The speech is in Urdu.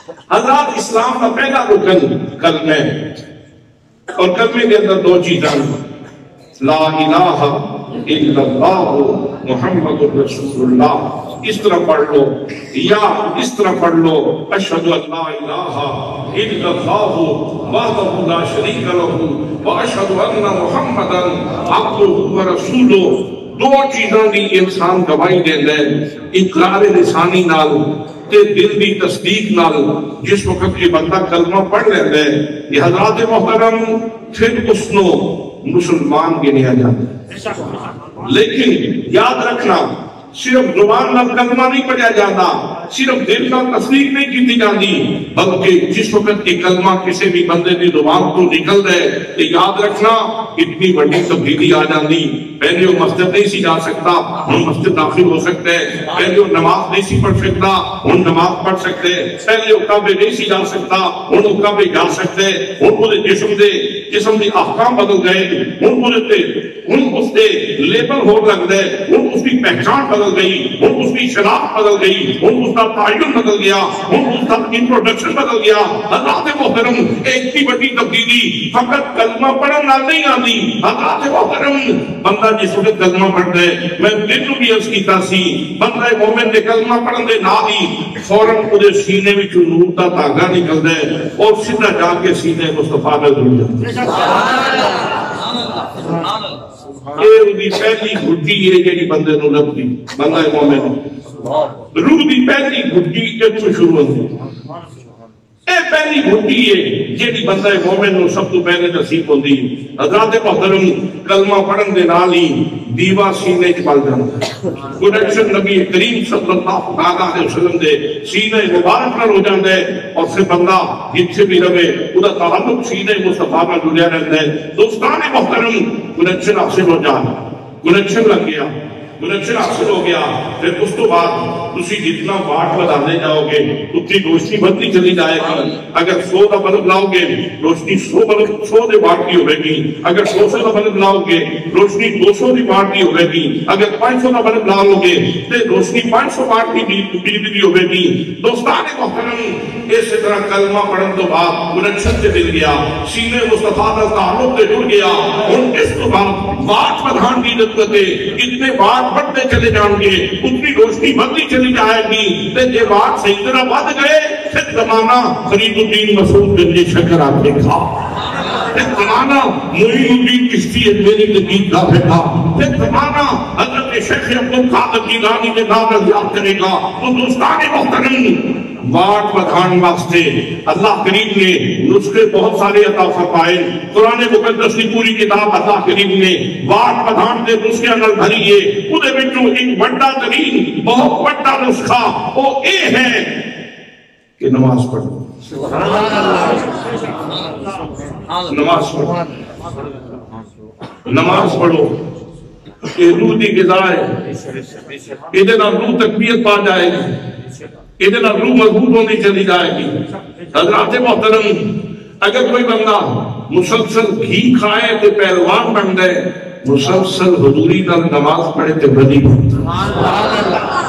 حضرات اسلام کا پہلا رکن کلمہ اور کلمے کے اندر دو چیزیں لا الہ الا اللہ محمد رسول اللہ اس طرح پڑھ لو یا اس طرح پڑھ لو اشہد ان لا الہ الا اللہ وحدہ لا شریک لہ واشہد ان محمدا عبدہ ورسولہ دو چیزاں دی انسان گواہی دیندا ہے اقرار لسانی نال تے دل دی تصدیق نال جس وقت یہ بندہ کلمہ پڑھ لیتا ہے یہ حضرات محترم پھر اس نو مسلمان گنیا جاتا لیکن یاد رکھنا صرف زبان نال کلمہ نہیں پڑھا جاتا صرف دل نال تصدیق نہیں کی جاتی بلکہ جس وقت یہ کلمہ کسی بھی بندے کی زبان کو نکل رہے تو یاد رکھنا اتنی بڑی تبدیلی آ جاتی پہلے وہ مسجد نہیں سی جا سکتا ہم مسجد داخل ہو سکتے ہیں پہلے وہ نماز نہیں سی پڑھ سکتا ہم نماز پڑھ سکتے ہیں پہلے وہ کعبے نہیں سی جا سکتا ہم وہ کعبے جا سکتے ہیں ہم پورے جسم دے احکام بدل گئے ہم پورے ہم اس دے لیبل ہو لگ گئے ہم اس کی پہچان بدل گئی ہم اس کی شناخت بدل گئی ہم اس کا تعین بدل گیا ہم اس کا انٹروڈکشن بدل گیا حضرات محترم ایک کی بڑی تبدیلی فقط کلمہ پڑھنا نہیں آتی حضرات محترم بندہ جس وقت کلمہ پڑھتا ہے میں دل بھی عرض کیتا سی بندہ مومن نے کلمہ پڑھن دے نال ہی فوراً اودے سینے وچ نور دا دھاگا نکلدا ہے اور سیدھا جا کے سینے مصطفیٰ میں جڑ جاتا ہے یہ دی پہلی گھٹی ہے جڑی بندے نو لبدی بندہ مومن روح دی پہلی گھٹی اتوں شروع ہوندی اے پہلی گھٹی ہے جیڑی بندہ مومن نو سب تو پہلے نصیب ہوندی حضرات محترم کلمہ پڑھن دے نال ہی دیوا سینے وچ بل جاندا کنیکشن نبی کریم صلی اللہ علیہ وسلم دے سینے مبارک نال ہو جاندا ہے اور پھر بندہ جتھے بھی رہے او دا تعلق سینے مصطفیٰ نال جڑیا رہندا ہے دوستان محترم کنیکشن حاصل ہو جانا کنیکشن لگ گیا کنیکشن حاصل ہو گیا پھر اس تو بعد تسی جتنا واٹ بڑھانے جاؤ گے اتنی روشنی بڑھتی چلی جائے گی اگر 100 کا بلب لاؤ گے روشنی 100 دے واٹ کی ہوئے گی اگر 200 کا بلب لاؤ گے روشنی 200 دی واٹ کی ہوئے گی اگر 500 کا بلب لاؤ گے تو روشنی 500 واٹ کی بجلی کی ہوئے گی دوستان محترم اس طرح کلمہ پڑھن تو بعد کنیکشن سے مل گیا سینے مصطفیٰ کا تعلق سے جڑ گیا اور اس تو بعد واٹ بڑھان کی ضرورت ہے کتنے واٹ بڑھتے چلے جان گے اتنی روشنی بڑھتی چلی جائے گی تے یہ بات صحیح طرح بڑھ گئے پھر زمانہ فرید الدین مسعود بن شکر آپ نے کہا پھر زمانہ معین الدین چشتی میری نگین کا بیٹا پھر زمانہ حضرت شیخ عبد القادر جیلانی کے نام یاد کرے گا تو دوستان محترم واٹ بڑھان واسطے اللہ کریم نے نسخے بہت سارے عطا فرمائے قرآن مقدس کی پوری کتاب اللہ کریم نے واٹ بڑھان کے نسخے نال بھری ہے اودے وچوں ایک بڑا ترین بہت بڑا نسخہ وہ اے ہے کہ نماز پڑھو نماز پڑھو نماز پڑھو یہ روح دی غذا ہے یہ روح تقویت پا جائے گی یہ روح مضبوط ہونے چلی جائے گی حضرات محترم اگر کوئی بندہ مسلسل گھی کھائے تو پہلوان بن گئے مسلسل حضوری نال نماز پڑھے تو بدی بنتا